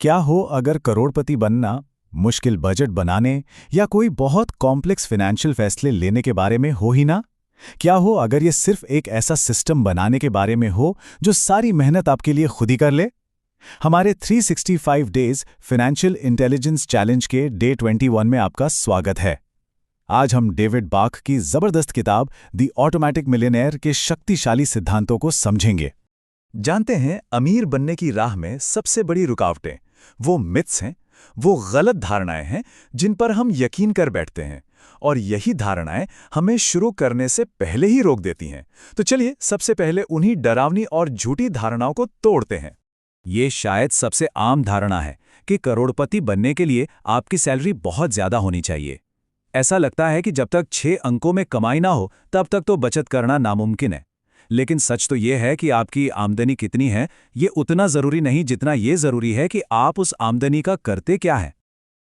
क्या हो अगर करोड़पति बनना, मुश्किल बजट बनाने या कोई बहुत कॉम्प्लेक्स फाइनेंशियल फैसले लेने के बारे में हो ही ना? क्या हो अगर ये सिर्फ एक ऐसा सिस्टम बनाने के बारे में हो जो सारी मेहनत आपके लिए खुद ही कर ले? हमारे 365 डेज फाइनेंशियल इंटेलिजेंस चैलेंज के डे 21 में आपका स्वागत है। आज हम डेविड बाख की जबरदस्त किताब द ऑटोमेटिक मिलियनेयर के शक्तिशाली सिद्धांतों को समझेंगे। जानते हैं, अमीर बनने की राह में सबसे बड़ी रुकावटें वो मिथ्स हैं, वो गलत धारणाएं हैं जिन पर हम यकीन कर बैठते हैं, और यही धारणाएं हमें शुरू करने से पहले ही रोक देती हैं। तो चलिए सबसे पहले उन्हीं डरावनी और झूठी धारणाओं को तोड़ते हैं। ये शायद सबसे आम धारणा है कि करोड़पति बनने के लिए आपकी सैलरी बहुत ज्यादा होनी चाहिए। ऐसा लगता है कि जब तक 6 अंकों में कमाई ना हो तब तक तो बचत करना नामुमकिन है। लेकिन सच तो ये है कि आपकी आमदनी कितनी है ये उतना जरूरी नहीं जितना ये जरूरी है कि आप उस आमदनी का करते क्या है।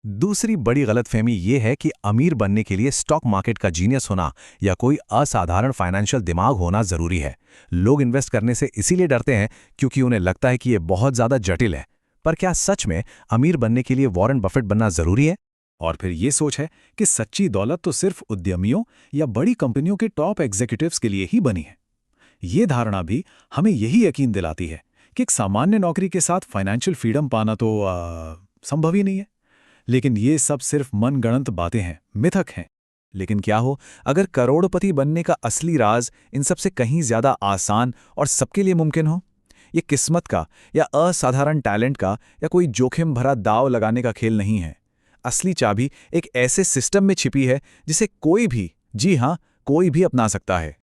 दूसरी बड़ी गलतफहमी ये है कि अमीर बनने के लिए स्टॉक मार्केट का जीनियस होना या कोई असाधारण फाइनेंशियल दिमाग होना जरूरी है। लोग इन्वेस्ट करने से इसीलिए डरते हैं क्योंकि उन्हें लगता है कि ये बहुत ज्यादा जटिल है। पर क्या सच में अमीर बनने के लिए वॉरेन बफेट बनना जरूरी है? और फिर ये सोच है कि सच्ची दौलत तो सिर्फ उद्यमियों या बड़ी कंपनियों के टॉप एग्जीक्यूटिव्स के लिए ही बनी है। ये धारणा भी हमें यही यकीन दिलाती है कि एक सामान्य नौकरी के साथ फाइनेंशियल फ्रीडम पाना तो संभव ही नहीं है। लेकिन ये सब सिर्फ मनगढ़ंत बातें हैं, मिथक हैं। लेकिन क्या हो अगर करोड़पति बनने का असली राज इन सब से कहीं ज्यादा आसान और सबके लिए मुमकिन हो? ये किस्मत का या असाधारण टैलेंट का या कोई जोखिम भरा दांव लगाने का खेल नहीं है। असली चाबी एक ऐसे सिस्टम में छिपी है जिसे कोई भी, जी हां, कोई भी अपना सकता है।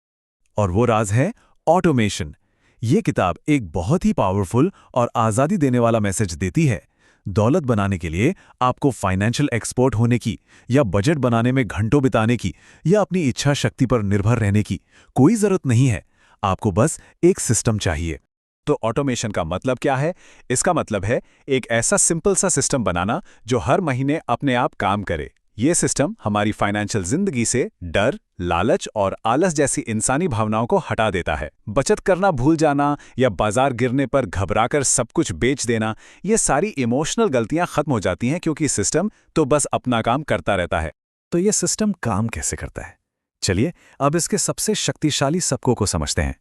और वो राज है ऑटोमेशन। ये किताब एक बहुत ही पावरफुल और आज़ादी देने वाला मैसेज देती है। दौलत बनाने के लिए आपको फाइनेंशियल एक्सपर्ट होने की या बजट बनाने में घंटों बिताने की या अपनी इच्छा शक्ति पर निर्भर रहने की कोई जरूरत नहीं है। आपको बस एक सिस्टम चाहिए। तो ऑटोमेशन का मतलब क्या है? इसका मतलब है एक ऐसा सिंपल सा सिस्टम बनाना जो हर महीने अपने आप काम करे। ये सिस्टम हमारी फाइनेंशियल जिंदगी से डर, लालच और आलस जैसी इंसानी भावनाओं को हटा देता है। बचत करना भूल जाना या बाजार गिरने पर घबराकर सब कुछ बेच देना, ये सारी इमोशनल गलतियां खत्म हो जाती हैं क्योंकि सिस्टम तो बस अपना काम करता रहता है। तो ये सिस्टम काम कैसे करता है? चलिए अब इसके सबसे शक्तिशाली सबकों को समझते हैं।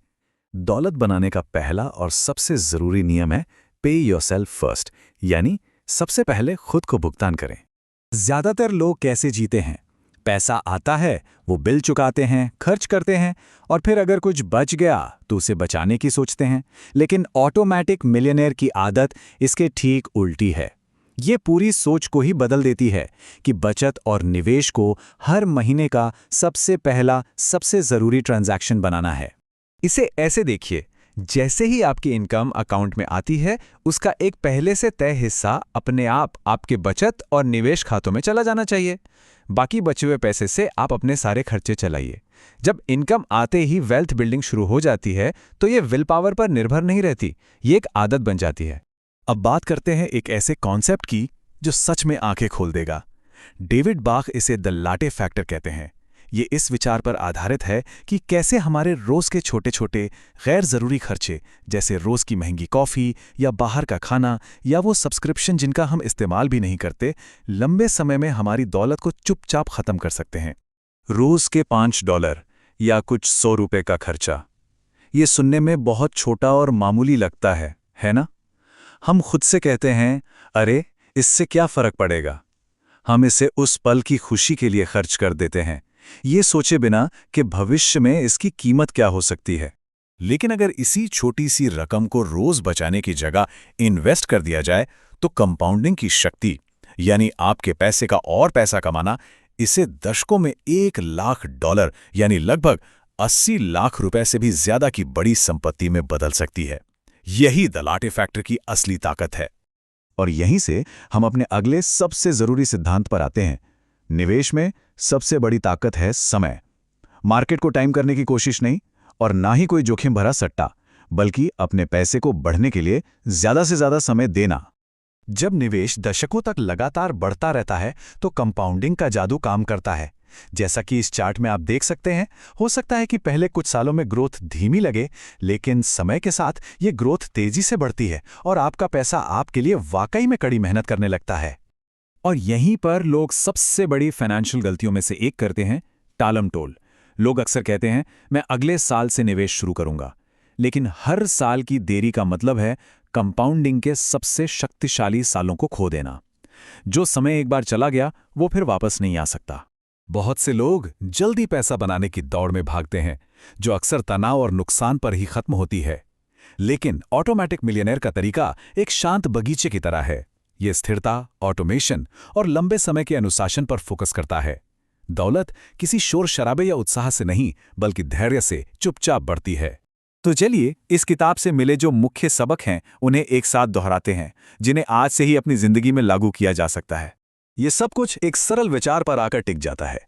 दौलत बनाने का पहला और सबसे जरूरी नियम है पे योरसेल्फ फर्स्ट, यानी सबसे पहले खुद को भुगतान करें। ज्यादातर लोग कैसे जीते हैं? पैसा आता है, वो बिल चुकाते हैं, खर्च करते हैं, और फिर अगर कुछ बच गया तो उसे बचाने की सोचते हैं। लेकिन ऑटोमेटिक मिलियनेयर की आदत इसके ठीक उल्टी है। ये पूरी सोच को ही बदल देती है कि बचत और निवेश को हर महीने का सबसे पहला, सबसे जरूरी ट्रांजैक्शन बनाना है। इसे ऐसे देखिए, जैसे ही आपकी इनकम अकाउंट में आती है, उसका एक पहले से तय हिस्सा अपने आप आपके बचत और निवेश खातों में चला जाना चाहिए। बाकी बचे हुए पैसे से आप अपने सारे खर्चे चलाइए। जब इनकम आते ही वेल्थ बिल्डिंग शुरू हो जाती है तो ये विल पावर पर निर्भर नहीं रहती, ये एक आदत बन जाती है। अब बात करते हैं एक ऐसे कॉन्सेप्ट की जो सच में आंखें खोल देगा। डेविड बाख इसे द लाटे फैक्टर कहते हैं। ये इस विचार पर आधारित है कि कैसे हमारे रोज के छोटे छोटे गैर जरूरी खर्चे, जैसे रोज की महंगी कॉफी या बाहर का खाना या वो सब्सक्रिप्शन जिनका हम इस्तेमाल भी नहीं करते, लंबे समय में हमारी दौलत को चुपचाप खत्म कर सकते हैं। रोज के $5 या कुछ ₹100 का खर्चा, ये सुनने में बहुत छोटा और मामूली लगता है ना? हम खुद से कहते हैं, अरे इससे क्या फर्क पड़ेगा। हम इसे उस पल की खुशी के लिए खर्च कर देते हैं, ये सोचे बिना कि भविष्य में इसकी कीमत क्या हो सकती है। लेकिन अगर इसी छोटी सी रकम को रोज बचाने की जगह इन्वेस्ट कर दिया जाए तो कंपाउंडिंग की शक्ति, यानी आपके पैसे का और पैसा कमाना, इसे दशकों में $1,00,000 यानी लगभग 80 लाख रुपए से भी ज्यादा की बड़ी संपत्ति में बदल सकती है। यही द लाटे फैक्टर की असली ताकत है। और यहीं से हम अपने अगले सबसे जरूरी सिद्धांत पर आते हैं। निवेश में सबसे बड़ी ताकत है समय। मार्केट को टाइम करने की कोशिश नहीं, और ना ही कोई जोखिम भरा सट्टा, बल्कि अपने पैसे को बढ़ने के लिए ज्यादा से ज्यादा समय देना। जब निवेश दशकों तक लगातार बढ़ता रहता है तो कंपाउंडिंग का जादू काम करता है। जैसा कि इस चार्ट में आप देख सकते हैं, हो सकता है कि पहले कुछ सालों में ग्रोथ धीमी लगे, लेकिन समय के साथ ये ग्रोथ तेजी से बढ़ती है और आपका पैसा आपके लिए वाकई में कड़ी मेहनत करने लगता है। और यहीं पर लोग सबसे बड़ी फाइनेंशियल गलतियों में से एक करते हैं, टालम-टोल। लोग अक्सर कहते हैं, मैं अगले साल से निवेश शुरू करूंगा। लेकिन हर साल की देरी का मतलब है कंपाउंडिंग के सबसे शक्तिशाली सालों को खो देना। जो समय एक बार चला गया, वो फिर वापस नहीं आ सकता। बहुत से लोग जल्दी पैसा बनाने की दौड़ में भागते हैं, जो अक्सर तनाव और नुकसान पर ही खत्म होती है। लेकिन ऑटोमेटिक मिलियनेयर का तरीका एक शांत बगीचे की तरह है। ये स्थिरता, ऑटोमेशन और लंबे समय के अनुशासन पर फोकस करता है। दौलत किसी शोर शराबे या उत्साह से नहीं, बल्कि धैर्य से चुपचाप बढ़ती है। तो चलिए इस किताब से मिले जो मुख्य सबक हैं उन्हें एक साथ दोहराते हैं, जिन्हें आज से ही अपनी जिंदगी में लागू किया जा सकता है। ये सब कुछ एक सरल विचार पर आकर टिक जाता है।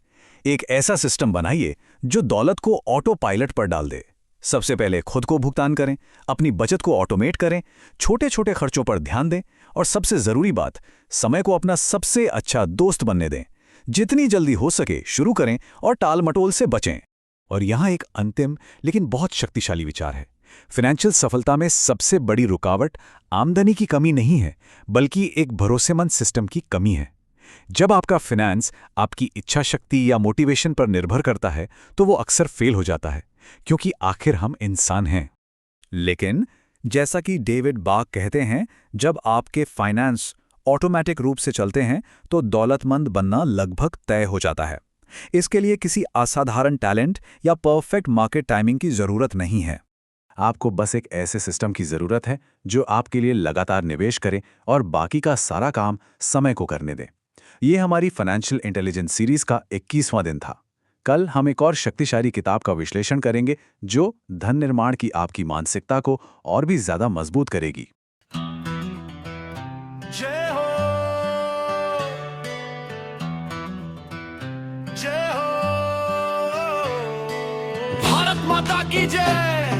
एक ऐसा सिस्टम बनाइए जो दौलत को ऑटो पायलट पर डाल दे। सबसे पहले खुद को भुगतान करें, अपनी बचत को ऑटोमेट करें, छोटे छोटे खर्चों पर ध्यान दें और सबसे जरूरी बात, समय को अपना सबसे अच्छा दोस्त बनने दें। जितनी जल्दी हो सके शुरू करें और टाल मटोल से बचें। और यहाँ एक अंतिम लेकिन बहुत शक्तिशाली विचार है। फाइनेंशियल सफलता में सबसे बड़ी रुकावट आमदनी की कमी नहीं है, बल्कि एक भरोसेमंद सिस्टम की कमी है। जब आपका फाइनेंस आपकी इच्छा शक्ति या मोटिवेशन पर निर्भर करता है, तो वो अक्सर फेल हो जाता है, क्योंकि आखिर हम इंसान हैं। लेकिन जैसा कि डेविड बाक कहते हैं, जब आपके फाइनेंस ऑटोमेटिक रूप से चलते हैं, तो दौलतमंद बनना लगभग तय हो जाता है। इसके लिए किसी असाधारण टैलेंट या परफेक्ट मार्केट टाइमिंग की जरूरत नहीं है। आपको बस एक ऐसे सिस्टम की जरूरत है जो आपके लिए लगातार निवेश करे और बाकी का सारा काम समय को करने दे। ये हमारी फाइनेंशियल इंटेलिजेंस सीरीज का 21वां दिन था। कल हम एक और शक्तिशाली किताब का विश्लेषण करेंगे जो धन निर्माण की आपकी मानसिकता को और भी ज्यादा मजबूत करेगी। जय हो, जय हो, भारत माता की जय।